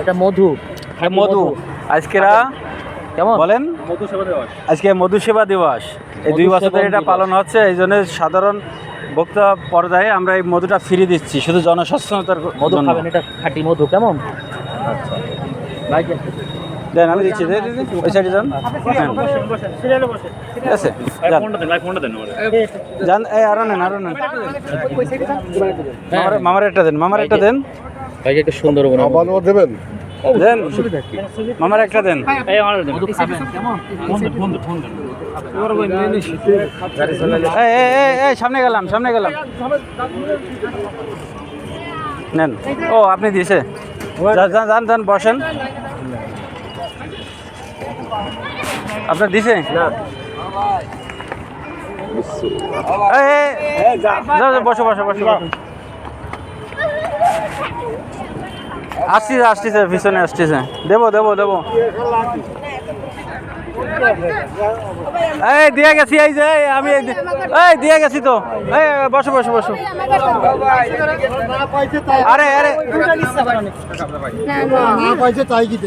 এটা মধু, মধু। আজকেরা কেমন বলেন, আজকে মধু সেবা দিবস। এই 2 বছর ধরে এটা পালন হচ্ছে, এই জন্য সাধারণ ভোক্তা পর্যায়ে আমরা এই মধুটা ফ্রি দিচ্ছি শুধু জনসচেতনতার মধু জন্য। খাবেন, এটা খাঁটি মধু। কেমন? আচ্ছা ভাই দেন, আমি দিচ্ছি, ওই সাইডে যান। ঠিক আছে, যান। এই আরো নেন, আরো নেন। মামার একটা দেন, মামার একটা দেন। ভাইকে একটা সুন্দর দেবেন। দেন মামার একটা দেন। মধু খাবেন। কেমন? এই সামনে গেলাম, সামনে গেলাম। নেন। ও আপনি দিয়েছে, যান যান বসেন। আপনার দিছে? বসো বসো বসো। আসতেছে আসতেছে, পিছনে আসতেছে। দেবো দেবো দেবো। এই দিয়ে গেছি, এই যে আমি এই দিয়ে গেছি তো। এই বসো বসো বসো। আরে আরে তাই কি